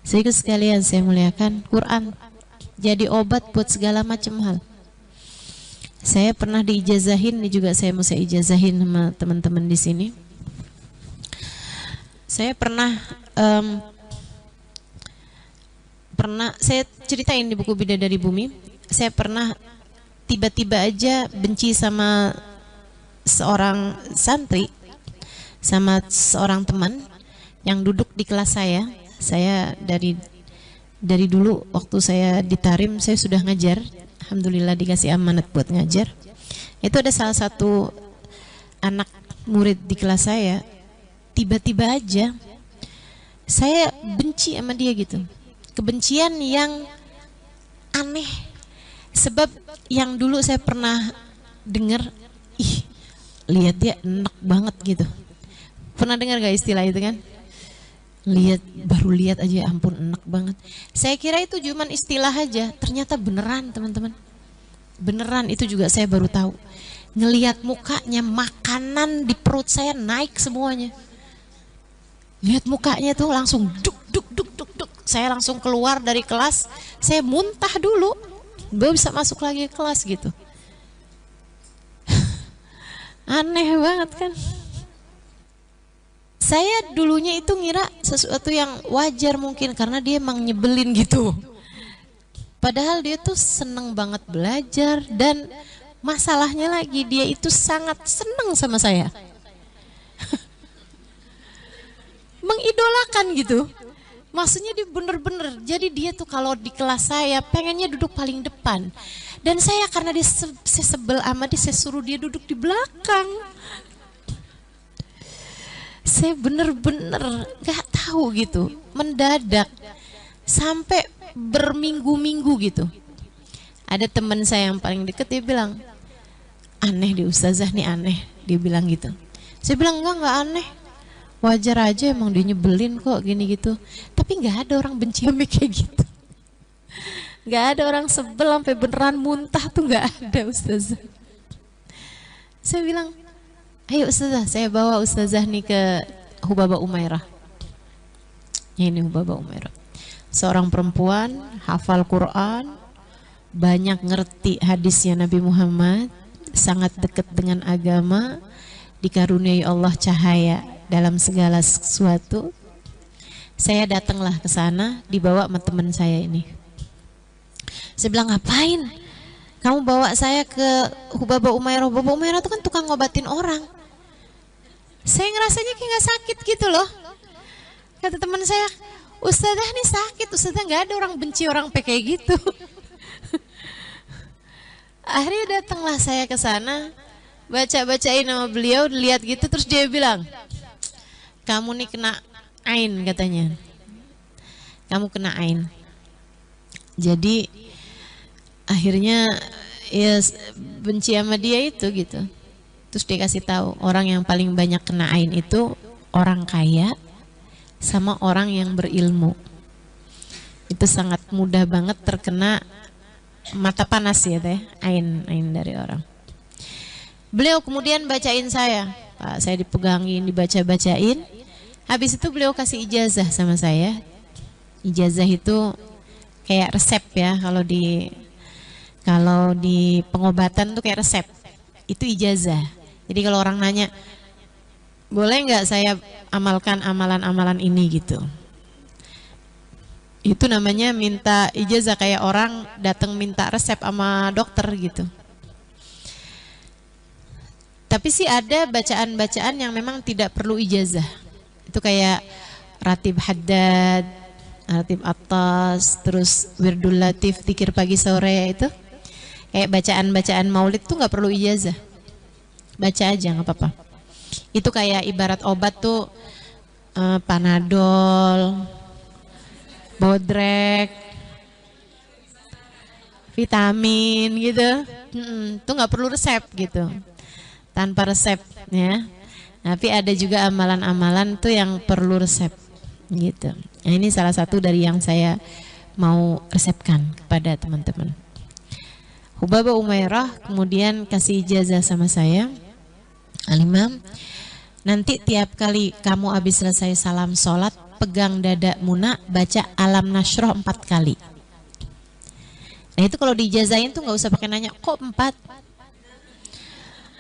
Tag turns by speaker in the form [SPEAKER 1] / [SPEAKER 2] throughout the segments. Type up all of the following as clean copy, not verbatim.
[SPEAKER 1] Sehingga sekalian saya muliakan, Quran jadi obat buat segala macam hal. Saya pernah diijazahin, ini juga saya mau ijazahin sama teman-teman di sini. Saya pernah saya ceritain di buku Bidadari Bumi, saya pernah tiba-tiba aja benci sama seorang santri, sama seorang teman yang duduk di kelas saya. Saya dari dulu waktu saya di Tarim saya sudah ngajar. Alhamdulillah dikasih amanat buat ngajar. Itu ada salah satu anak murid di kelas saya, tiba-tiba aja saya benci sama dia gitu. Kebencian yang aneh. Sebab yang dulu saya pernah dengar, ih, lihat dia enak banget gitu. Pernah dengar gak istilah itu kan? Baru lihat aja, ampun enak banget. Saya kira itu cuman istilah aja, ternyata beneran teman-teman. Beneran, itu juga saya baru tahu. Ngelihat mukanya, makanan di perut saya naik semuanya. Lihat mukanya tuh langsung duk duk duk duk duk. Saya langsung keluar dari kelas, saya muntah dulu, baru bisa masuk lagi ke kelas gitu. Aneh banget kan? Saya dulunya itu ngira sesuatu yang wajar mungkin karena dia emang nyebelin gitu. Padahal dia tuh seneng banget belajar, dan masalahnya lagi dia itu sangat seneng sama saya. Mengidolakan gitu. Maksudnya dia bener-bener, jadi dia tuh kalau di kelas saya pengennya duduk paling depan. Dan saya karena saya sebel sama dia, saya suruh dia duduk di belakang. Saya bener-bener gak tahu gitu, mendadak sampai berminggu-minggu gitu. Ada teman saya yang paling deket, dia bilang, aneh di ustazah nih, aneh. Dia bilang gitu. Saya bilang enggak aneh, wajar aja, emang dia nyebelin kok gini gitu. Tapi gak ada orang benci sama kayak gitu. Gak ada orang sebel sampai beneran muntah tuh, gak ada ustazah. Saya bilang, ayo ustazah, saya bawa ustazah nih ke Hubaba Umairah. Ini Hubaba Umairah, seorang perempuan hafal Quran, banyak ngerti hadisnya Nabi Muhammad, sangat dekat dengan agama, dikaruniai Allah cahaya dalam segala sesuatu. Saya datanglah ke sana, dibawa sama teman saya ini. Saya bilang, ngapain kamu bawa saya ke Hubaba Umairah? Hubaba Umairah itu kan tukang ngobatin orang. Saya ngerasanya kayak gak sakit gitu loh. Kata teman saya, ustazah nih sakit, ustazah gak ada orang benci orang kayak gitu. Akhirnya datanglah saya ke sana, baca-bacain nama beliau, lihat gitu, terus dia bilang, kamu nih kena ain katanya. Kamu kena ain. Jadi akhirnya ya benci sama dia itu gitu. Terus dia kasih tahu, orang yang paling banyak kena ain itu orang kaya sama orang yang berilmu. Itu sangat mudah banget terkena mata panas ya teh, ain dari orang. Beliau kemudian bacain saya, Pak, saya dipegangin, dibaca-bacain. Habis itu beliau kasih ijazah sama saya. Ijazah itu kayak resep ya, kalau di pengobatan tuh kayak resep. Itu ijazah. Jadi kalau orang nanya, boleh nggak saya amalkan amalan-amalan ini gitu, itu namanya minta ijazah, kayak orang datang minta resep sama dokter gitu. Tapi sih ada bacaan-bacaan yang memang tidak perlu ijazah. Itu kayak ratib haddad, ratib atas, terus wirdul latif, zikir pagi sore, itu kayak bacaan-bacaan maulid tuh nggak perlu ijazah. Baca aja nggak apa-apa. Itu kayak ibarat obat tuh, Panadol, Bodrek, vitamin gitu, tuh nggak perlu resep gitu, tanpa resep ya. Tapi ada juga amalan-amalan tuh yang perlu resep gitu. Nah, ini salah satu dari yang saya mau resepkan kepada teman-teman. Hubaba Umairah kemudian kasih ijazah sama saya, Al-Imam, nanti tiap kali kamu habis selesai salam sholat, pegang dada Muna, baca Alam Nasroh 4 kali. Nah itu kalau diijazahin tuh nggak usah pakai nanya kok 4.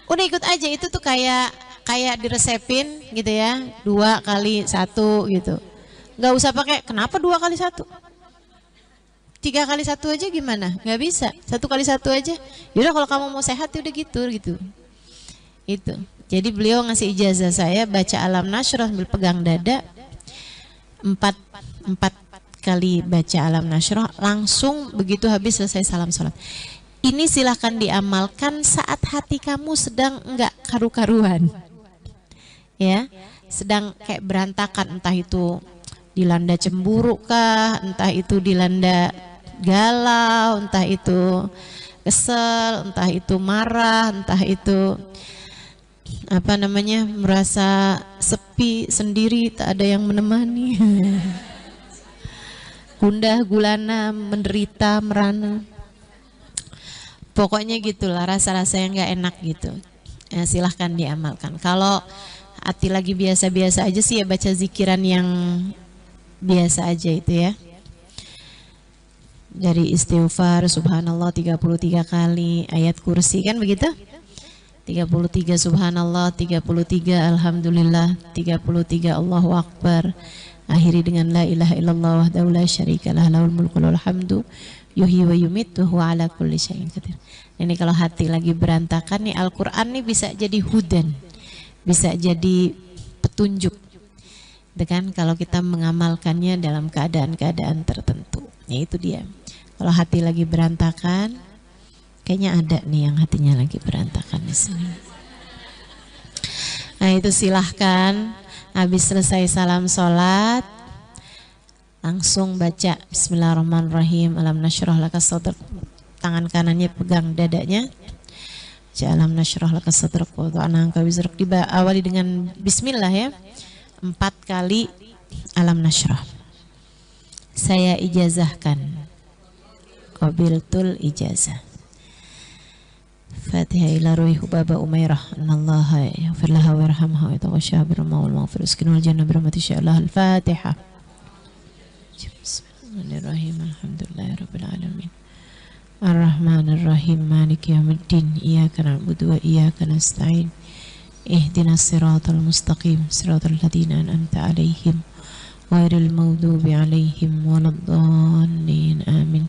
[SPEAKER 1] Udah ikut aja, itu tuh kayak diresepin gitu ya, 2 kali 1 gitu. Nggak usah pakai kenapa 2 kali 1, 3 kali 1 aja gimana? Nggak bisa, 1 kali 1 aja. Yaudah kalau kamu mau sehat ya udah gitu. Itu. Jadi beliau ngasih ijazah saya baca Alam Nasroh sambil pegang dada 4 kali baca Alam Nasroh, langsung begitu habis selesai salam sholat. Ini silahkan diamalkan saat hati kamu sedang enggak karu-karuan, ya, sedang kayak berantakan, entah itu dilanda cemburu kah, entah itu dilanda galau, entah itu kesel, entah itu marah, entah itu apa namanya, merasa sepi sendiri, tak ada yang menemani. Gundah gulana, menderita, merana, pokoknya gitulah rasa-rasa yang nggak enak gitu. Ya, silahkan diamalkan. Kalau hati lagi biasa-biasa aja sih ya baca zikiran yang biasa aja itu ya. Dari istighfar subhanallah 33 kali, ayat kursi kan begitu? 33 subhanallah, 33 alhamdulillah, 33 Allahu akbar. Akhiri dengan la ilaha illallah wahdahu la syarikalah lahul mulku wal hamdu yuhyi wa yumitu wa ala kulli syai'in qadir. Ini kalau hati lagi berantakan nih, Al-Qur'an nih bisa jadi hudan, bisa jadi petunjuk. Itu kan kalau kita mengamalkannya dalam keadaan-keadaan tertentu. Ya itu dia. Kalau hati lagi berantakan, kayaknya ada nih yang hatinya lagi berantakan di sini. Nah itu silahkan. Habis selesai salam sholat, langsung baca Bismillahirrahmanirrahim, Alam Nasroh laka sadrak, tangan kanannya pegang dadanya, baca Alam Nasroh laka sadrak wa wada'na anka wizrak, diawali dengan Bismillah ya, 4 kali Alam Nasroh. Saya ijazahkan, qabiltul ijazah. Fatihah ila ruhi hubaba umairah anallaha yaghfir laha warhamha wa yataghasha birrahmah wal maghfirah uskinul jannah birahmati sya'allah. Al-Fatihah. Bismillahirrahmanirrahim. Alhamdulillahi rabbil alamin. Ar-Rahmanir-Rahim. Maliki yaumiddin. Iyyaka na'budu wa iyyaka nasta'in. Ihdinas siratal mustaqim. Siratal ladzina an'amta 'alaihim ghairil maghdubi 'alaihim waladdallin. Amin.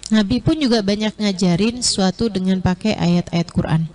[SPEAKER 1] Nabi pun juga banyak ngajarin sesuatu dengan pakai ayat-ayat Quran.